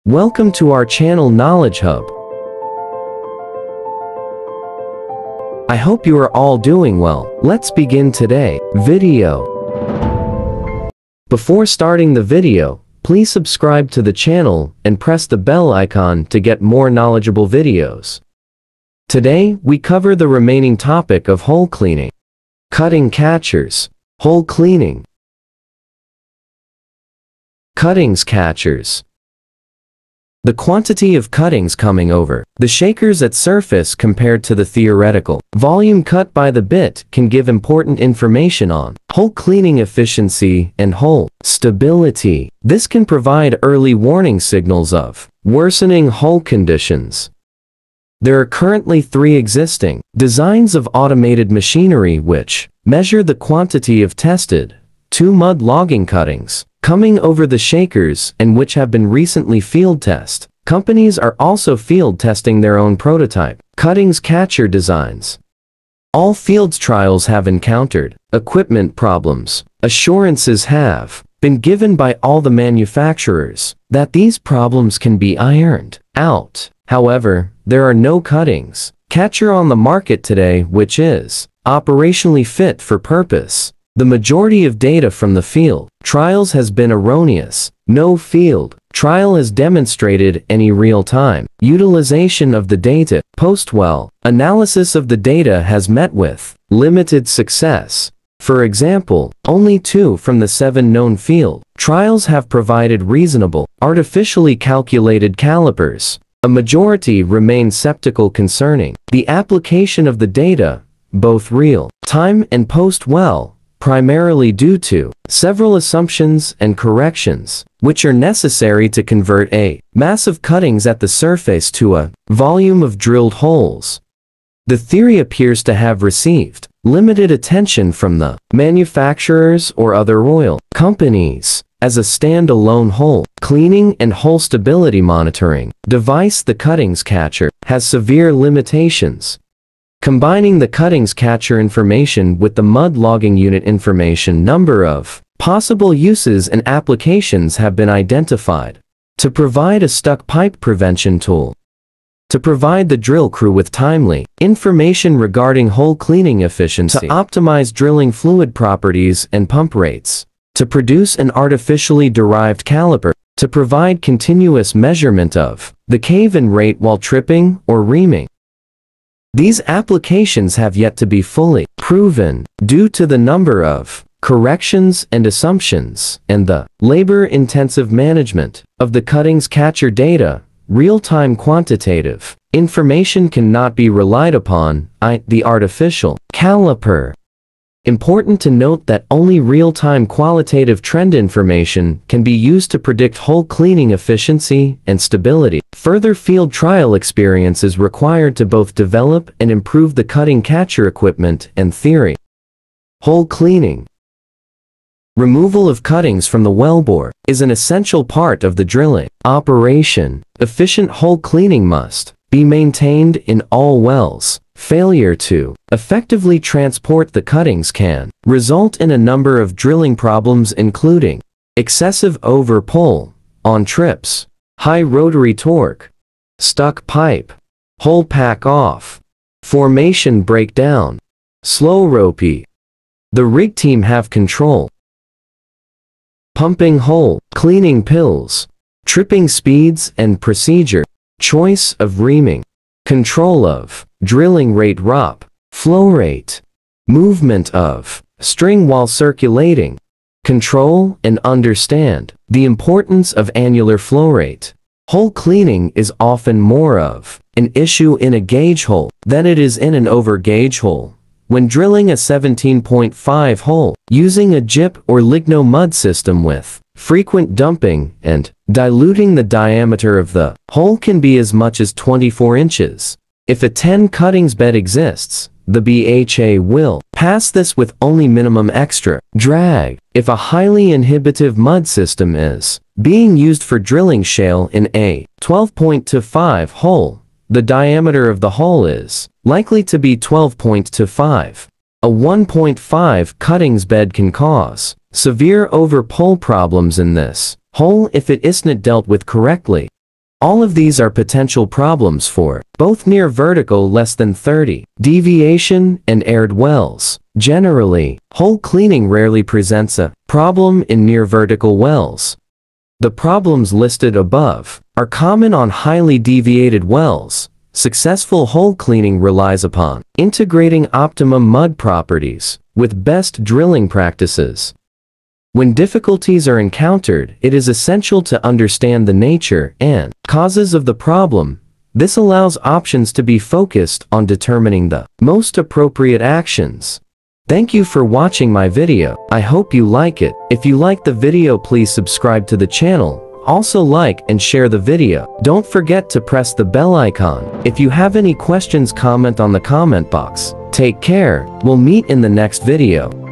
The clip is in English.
Welcome to our channel Knowledge Hub. I hope you are all doing well. Let's begin today video. Before starting the video, please subscribe to the channel and press the bell icon to get more knowledgeable videos. Today, we cover the remaining topic of hole cleaning. Cutting catchers. Hole cleaning. Cuttings catchers. The quantity of cuttings coming over the shakers at surface compared to the theoretical volume cut by the bit can give important information on hole cleaning efficiency and hole stability. This can provide early warning signals of worsening hole conditions. There are currently 3 existing designs of automated machinery which measure the quantity of tested 2 mud logging cuttings coming over the shakers and which have been recently field tested. Companies are also field testing their own prototype cuttings catcher designs. All field trials have encountered equipment problems. Assurances have been given by all the manufacturers that these problems can be ironed out. However, there are no cuttings catcher on the market today which is operationally fit for purpose. The majority of data from the field trials has been erroneous. No field trial has demonstrated any real-time utilization of the data. Post-well analysis of the data has met with limited success. For example, only 2 from the 7 known field trials have provided reasonable, artificially calculated calipers. A majority remain skeptical concerning the application of the data, both real-time and post-well, primarily due to several assumptions and corrections, which are necessary to convert a mass of cuttings at the surface to a volume of drilled holes. The theory appears to have received limited attention from the manufacturers or other oil companies. As a standalone hole cleaning and hole stability monitoring device, the cuttings catcher has severe limitations. Combining the cuttings catcher information with the mud logging unit information, number of possible uses and applications have been identified. To provide a stuck pipe prevention tool. To provide the drill crew with timely information regarding hole cleaning efficiency. To optimize drilling fluid properties and pump rates. To produce an artificially derived caliper. To provide continuous measurement of the cave-in rate while tripping or reaming. These applications have yet to be fully proven due to the number of corrections and assumptions and the labor-intensive management of the cuttings catcher data. Real-time quantitative information cannot be relied upon. The artificial caliper. Important to note that only real-time qualitative trend information can be used to predict hole cleaning efficiency and stability. Further field trial experience is required to both develop and improve the cutting catcher equipment and theory. Hole cleaning. Removal of cuttings from the wellbore is an essential part of the drilling operation. Efficient hole cleaning must be maintained in all wells. Failure to effectively transport the cuttings can result in a number of drilling problems including excessive over-pull on trips, high rotary torque, stuck pipe, hole pack off, formation breakdown, slow ropey. The rig team have control. Pumping hole cleaning pills, tripping speeds and procedure, choice of reaming, control of drilling rate ROP, flow rate, movement of string while circulating, control and understand the importance of annular flow rate. Hole cleaning is often more of an issue in a gauge hole than it is in an over gauge hole. When drilling a 17.5 hole, using a gyp or ligno mud system with frequent dumping and diluting, the diameter of the hole can be as much as 24 inches. If a 10 cuttings bed exists, the BHA will pass this with only minimum extra drag. If a highly inhibitive mud system is being used for drilling shale in a 12.25 hole, the diameter of the hole is likely to be 12.25. A 1.5 cuttings bed can cause severe over-pull problems in this hole if it isn't dealt with correctly. All of these are potential problems for both near vertical less than 30 deviation and aired wells. Generally, hole cleaning rarely presents a problem in near vertical wells. The problems listed above are common on highly deviated wells. Successful hole cleaning relies upon integrating optimum mud properties with best drilling practices. When difficulties are encountered, it is essential to understand the nature and causes of the problem. This allows options to be focused on determining the most appropriate actions. Thank you for watching my video. I hope you like it. If you like the video, please subscribe to the channel. Also like and share the video. Don't forget to press the bell icon. If you have any questions, comment on the comment box. Take care. We'll meet in the next video.